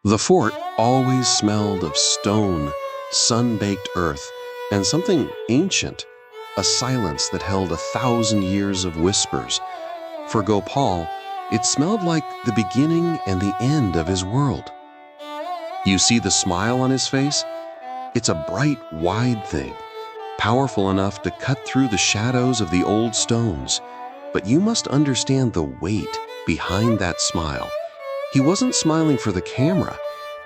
The fort always smelled of stone, sun-baked earth, and something ancient, a silence that held 1,000 years of whispers. For Gopal, it smelled like the beginning and the end of his world. You see the smile on his face? It's a bright, wide thing, powerful enough to cut through the shadows of the old stones. But you must understand the weight behind that smile. He wasn't smiling for the camera.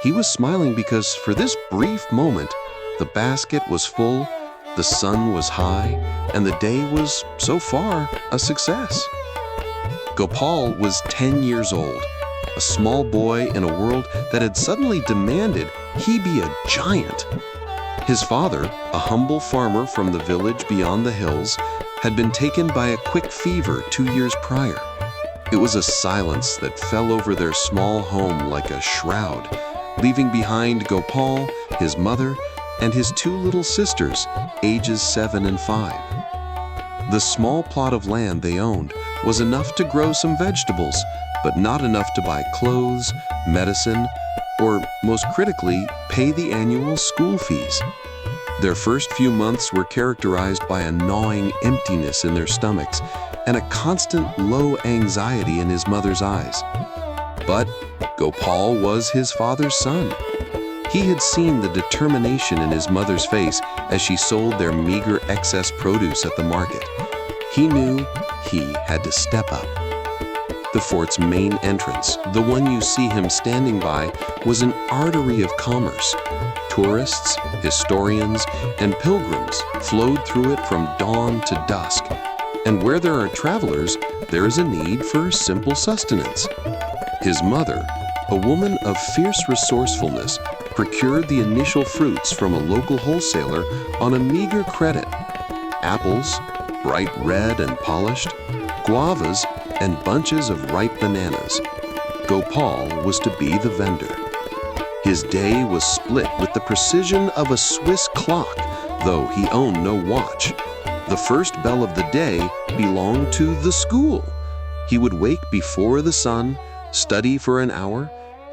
He was smiling because for this brief moment, the basket was full, the sun was high, and the day was, so far, a success. Gopal was 10 years old, a small boy in a world that had suddenly demanded he be a giant. His father, a humble farmer from the village beyond the hills, had been taken by a quick fever 2 years prior. It was a silence that fell over their small home like a shroud, leaving behind Gopal, his mother, and his 2 little sisters, ages 7 and 5. The small plot of land they owned was enough to grow some vegetables, but not enough to buy clothes, medicine, or, most critically, pay the annual school fees. Their first few months were characterized by a gnawing emptiness in their stomachs and a constant low anxiety in his mother's eyes. But Gopal was his father's son. He had seen the determination in his mother's face as she sold their meager excess produce at the market. He knew he had to step up. The fort's main entrance, the one you see him standing by, was an artery of commerce. Tourists, historians, and pilgrims flowed through it from dawn to dusk. And where there are travelers, there is a need for simple sustenance. His mother, a woman of fierce resourcefulness, procured the initial fruits from a local wholesaler on a meager credit. Apples, bright red and polished, guavas, and bunches of ripe bananas. Gopal was to be the vendor. His day was split with the precision of a Swiss clock, though he owned no watch. The first bell of the day belonged to the school. He would wake before the sun, study for an hour,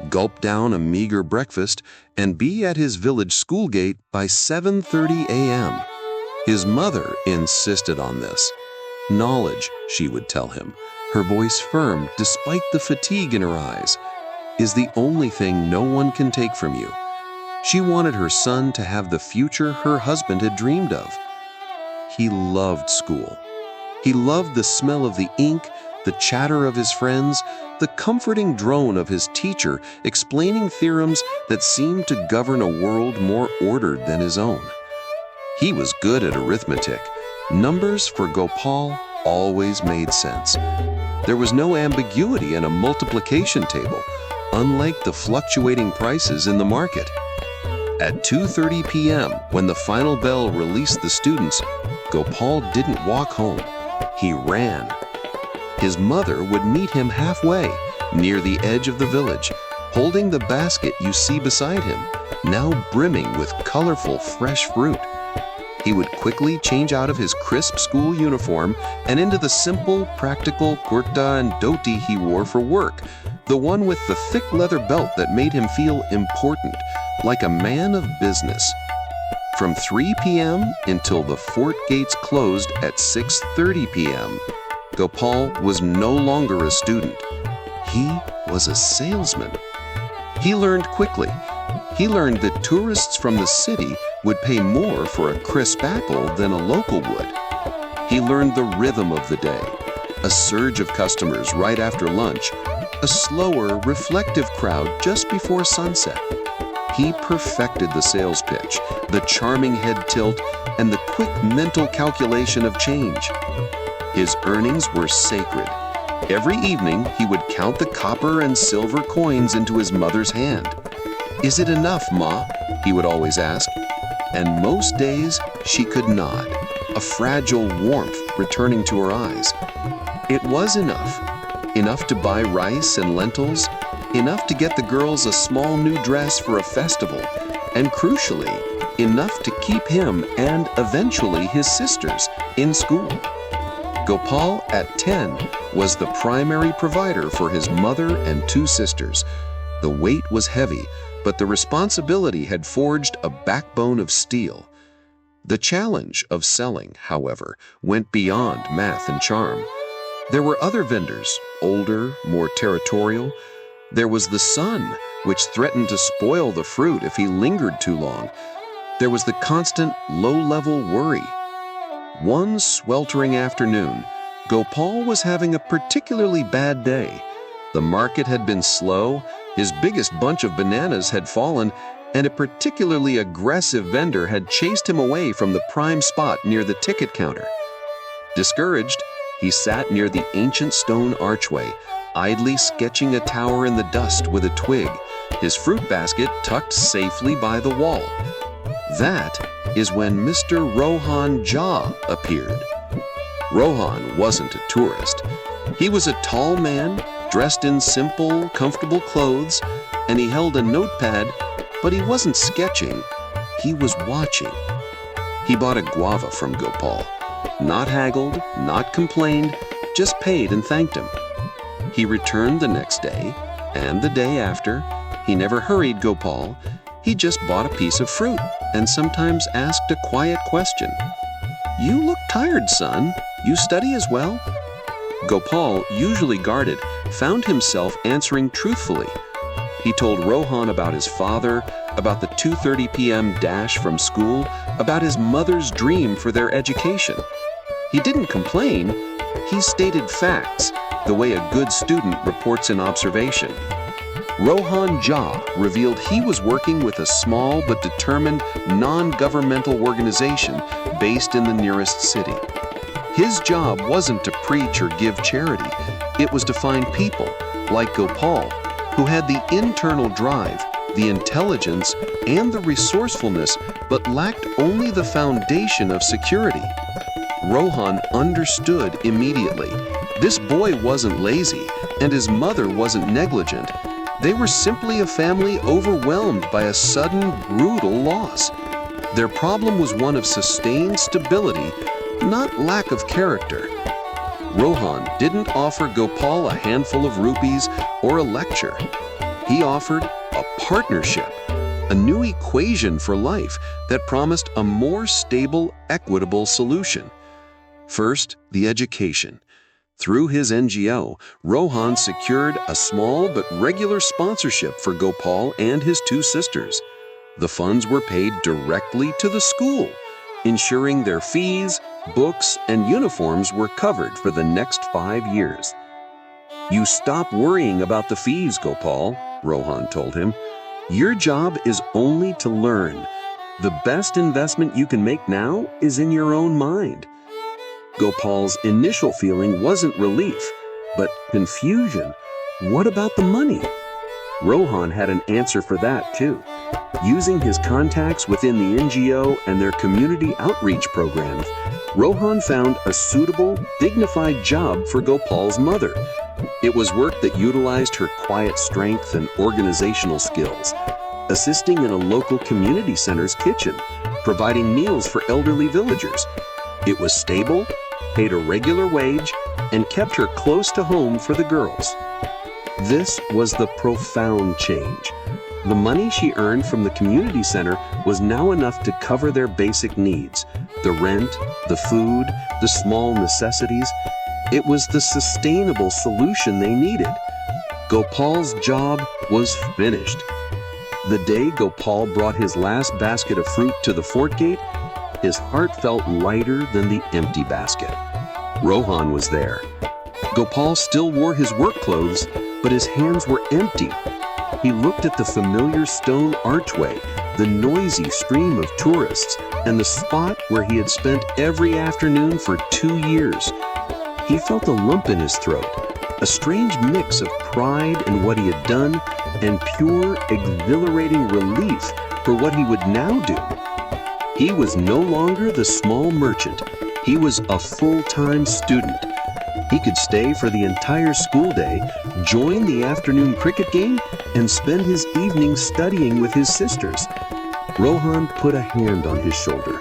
gulp down a meager breakfast, and be at his village school gate by 7:30 a.m. His mother insisted on this. Knowledge, she would tell him, her voice firm despite the fatigue in her eyes, is the only thing no one can take from you. She wanted her son to have the future her husband had dreamed of. He loved school. He loved the smell of the ink, the chatter of his friends, the comforting drone of his teacher explaining theorems that seemed to govern a world more ordered than his own. He was good at arithmetic. Numbers for Gopal always made sense. There was no ambiguity in a multiplication table, unlike the fluctuating prices in the market. At 2:30 p.m., when the final bell released the students, Gopal didn't walk home. He ran. His mother would meet him halfway, near the edge of the village, holding the basket you see beside him, now brimming with colorful, fresh fruit. He would quickly change out of his crisp school uniform and into the simple, practical kurta and dhoti he wore for work, the one with the thick leather belt that made him feel important, like a man of business. From 3 p.m. until the fort gates closed at 6:30 p.m., Gopal was no longer a student. He was a salesman. He learned quickly. He learned that tourists from the city would pay more for a crisp apple than a local would. He learned the rhythm of the day, a surge of customers right after lunch, a slower, reflective crowd just before sunset. He perfected the sales pitch, the charming head tilt, and the quick mental calculation of change. His earnings were sacred. Every evening, he would count the copper and silver coins into his mother's hand. "Is it enough, Ma?" he would always ask. And most days, she could nod, a fragile warmth returning to her eyes. It was enough. Enough to buy rice and lentils, enough to get the girls a small new dress for a festival, and crucially, enough to keep him and eventually his sisters in school. Gopal, at 10, was the primary provider for his mother and 2 sisters. The weight was heavy, but the responsibility had forged a backbone of steel. The challenge of selling, however, went beyond math and charm. There were other vendors, older, more territorial. There was the sun, which threatened to spoil the fruit if he lingered too long. There was the constant, low-level worry. One sweltering afternoon, Gopal was having a particularly bad day. The market had been slow, his biggest bunch of bananas had fallen, and a particularly aggressive vendor had chased him away from the prime spot near the ticket counter. Discouraged, he sat near the ancient stone archway, idly sketching a tower in the dust with a twig, his fruit basket tucked safely by the wall. That is when Mr. Rohan Jha appeared. Rohan wasn't a tourist. He was a tall man, dressed in simple, comfortable clothes, and he held a notepad, but he wasn't sketching, he was watching. He bought a guava from Gopal. Not haggled, not complained, just paid and thanked him. He returned the next day, and the day after. He never hurried Gopal. He just bought a piece of fruit and sometimes asked a quiet question. "You look tired, son. You study as well?" Gopal, usually guarded, found himself answering truthfully. He told Rohan about his father, about the 2:30 p.m. dash from school, about his mother's dream for their education. He didn't complain. He stated facts, the way a good student reports an observation. Rohan Jha revealed he was working with a small but determined non-governmental organization based in the nearest city. His job wasn't to preach or give charity. It was to find people, like Gopal, who had the internal drive, the intelligence, and the resourcefulness, but lacked only the foundation of security. Rohan understood immediately. This boy wasn't lazy, and his mother wasn't negligent. They were simply a family overwhelmed by a sudden, brutal loss. Their problem was one of sustained stability, not lack of character. Rohan didn't offer Gopal a handful of rupees or a lecture. He offered a partnership, a new equation for life that promised a more stable, equitable solution. First, the education. Through his NGO, Rohan secured a small but regular sponsorship for Gopal and his two sisters. The funds were paid directly to the school, ensuring their fees, books, and uniforms were covered for the next 5 years. "You stop worrying about the fees, Gopal," Rohan told him. "Your job is only to learn. The best investment you can make now is in your own mind." Gopal's initial feeling wasn't relief, but confusion. What about the money? Rohan had an answer for that too. Using his contacts within the NGO and their community outreach programs, Rohan found a suitable, dignified job for Gopal's mother. It was work that utilized her quiet strength and organizational skills, assisting in a local community center's kitchen, providing meals for elderly villagers. It was stable, paid a regular wage, and kept her close to home for the girls. This was the profound change. The money she earned from the community center was now enough to cover their basic needs: the rent, the food, the small necessities. It was the sustainable solution they needed. Gopal's job was finished. The day Gopal brought his last basket of fruit to the fort gate, his heart felt lighter than the empty basket. Rohan was there. Gopal still wore his work clothes, but his hands were empty. He looked at the familiar stone archway, the noisy stream of tourists, and the spot where he had spent every afternoon for 2 years. He felt a lump in his throat, a strange mix of pride in what he had done and pure, exhilarating relief for what he would now do. He was no longer the small merchant. He was a full-time student. He could stay for the entire school day, join the afternoon cricket game, and spend his evenings studying with his sisters. Rohan put a hand on his shoulder,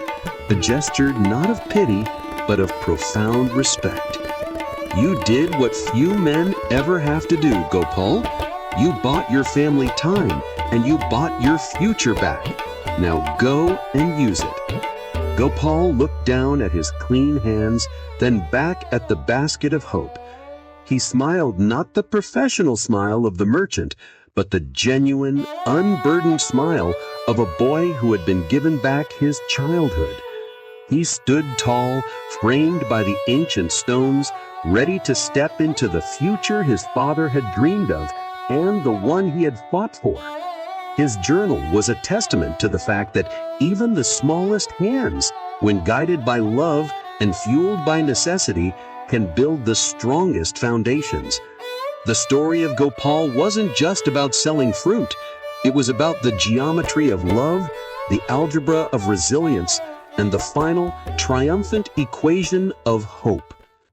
a gesture not of pity, but of profound respect. "You did what few men ever have to do, Gopal. You bought your family time, and you bought your future back. Now go and use it." Gopal looked down at his clean hands, then back at the basket of hope. He smiled, not the professional smile of the merchant, but the genuine, unburdened smile of a boy who had been given back his childhood. He stood tall, framed by the ancient stones, ready to step into the future his father had dreamed of and the one he had fought for. His journal was a testament to the fact that even the smallest hands, when guided by love and fueled by necessity, can build the strongest foundations. The story of Gopal wasn't just about selling fruit. It was about the geometry of love, the algebra of resilience, and the final, triumphant equation of hope.